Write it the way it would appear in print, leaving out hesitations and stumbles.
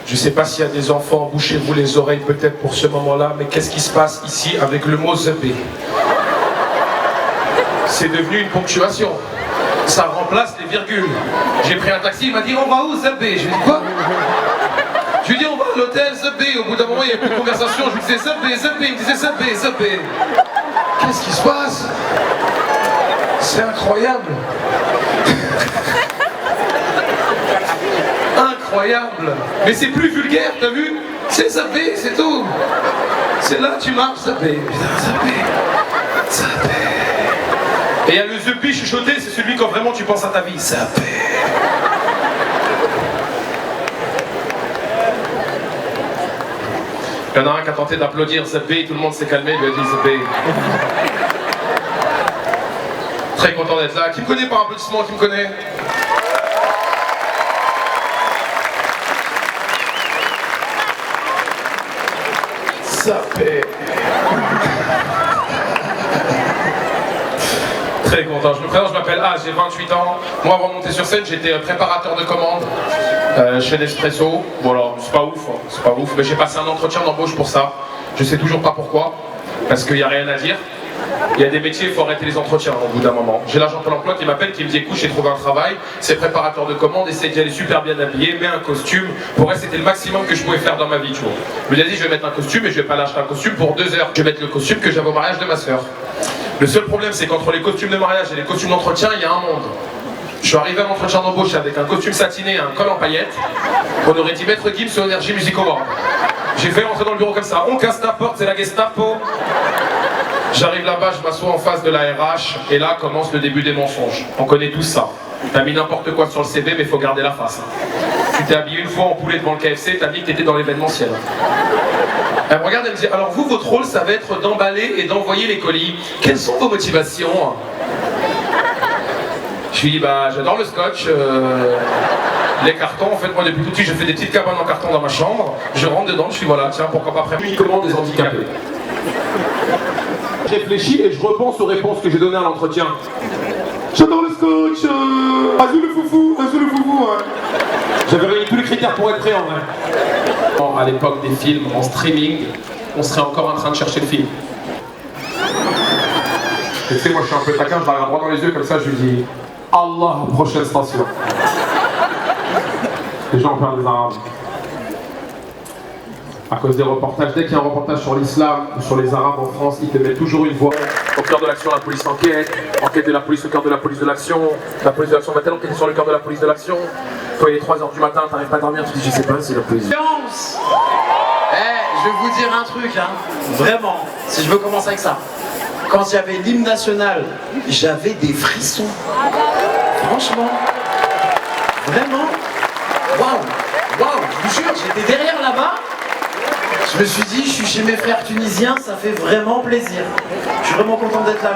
Je ne sais pas s'il y a des enfants, bouchez-vous les oreilles peut-être pour ce moment-là, mais qu'est-ce qui se passe ici avec le mot zappé? C'est devenu une ponctuation. Ça remplace les virgules. J'ai pris un taxi, il m'a dit on va où zappé? Je lui ai dit quoi? Je lui ai dit on va à l'hôtel zappé. Au bout d'un moment il n'y avait plus de conversation, je lui disais zappé, zappé, il me disait zappé, zappé. Qu'est-ce qui se passe? C'est incroyable. Incroyable. Mais c'est plus vulgaire, t'as vu? C'est zappé, c'est tout. C'est là tu marches, zappé. Putain, zappé. Zappé. Et il y a le zappé chuchoté, c'est celui quand vraiment tu penses à ta vie. Zappé. Il y en a un qui a tenté d'applaudir zappé, tout le monde s'est calmé, il lui a dit zappé. Très content d'être là. Qui me connaît par applaudissement? Qui me connaît? Zappé. Très content. Je me présente, je m'appelle A, j'ai 28 ans. Moi, avant de monter sur scène, j'étais préparateur de commandes chez Nespresso. Voilà, c'est pas ouf, hein, c'est pas ouf. Mais j'ai passé un entretien d'embauche pour ça. Je sais toujours pas pourquoi, parce qu'il n'y a rien à dire. Il y a des métiers, il faut arrêter les entretiens au bout d'un moment. J'ai l'agent Pôle emploi qui m'appelle, qui me dit écoute, j'ai trouvé un travail, c'est préparateur de commandes, essaye d'y aller super bien habillé, mets un costume. Pour elle, c'était le maximum que je pouvais faire dans ma vie, tu vois. Je lui ai dit je vais mettre un costume et je vais pas lâcher un costume pour 2 heures. Je vais mettre le costume que j'avais au mariage de ma soeur. Le seul problème, c'est qu'entre les costumes de mariage et les costumes d'entretien, il y a un monde. Je suis arrivé à l'entretien d'embauche avec un costume satiné et un col en paillettes. On aurait dit Maître Gims sur Energy Music Award. J'ai fait rentrer dans le bureau comme ça. On casse ta porte, c'est la Gestapo. J'arrive là-bas, je m'assois en face de la RH, et là commence le début des mensonges. On connaît tous ça. T'as mis n'importe quoi sur le CV, mais faut garder la face. Tu t'es habillé une fois en poulet devant le KFC, t'as dit que t'étais dans l'événementiel. Elle me regarde, elle me dit, alors vous, votre rôle, ça va être d'emballer et d'envoyer les colis. Quelles sont vos motivations? Je lui dis, bah j'adore le scotch, les cartons. En fait, moi depuis tout petit, je fais des petites cabanes en carton dans ma chambre. Je rentre dedans, je suis voilà, tiens, pourquoi pas après uniquement des handicapés. Je réfléchis et je repense aux réponses que j'ai données à l'entretien. J'adore le scotch, Azou le foufou, hein. J'avais réuni tous les critères pour être prêt en vrai. À l'époque des films en streaming, on serait encore en train de chercher le film. Et tu sais, moi je suis un peu taquin, je la regarde droit dans les yeux comme ça, je lui dis Allah, prochaine station. Les gens ont peur des Arabes. À cause des reportages, dès qu'il y a un reportage sur l'islam ou sur les Arabes en France, ils te mettent toujours une voix. Au cœur de l'action, la police enquête de la police au cœur de la police de l'action. La police de l'action va-t-elle enquêter sur le cœur de la police de l'action? Toi, il est 3h du matin, t'arrives pas à dormir, tu te dis, je sais pas si la police. Je vais vous dire un truc, hein. Vraiment, si je veux commencer avec ça. Quand il y avait l'hymne national, j'avais des frissons. Franchement. Vraiment. Waouh, je vous jure, j'étais derrière là-bas. Je me suis dit, je suis chez mes frères tunisiens, ça fait vraiment plaisir. Je suis vraiment content d'être là.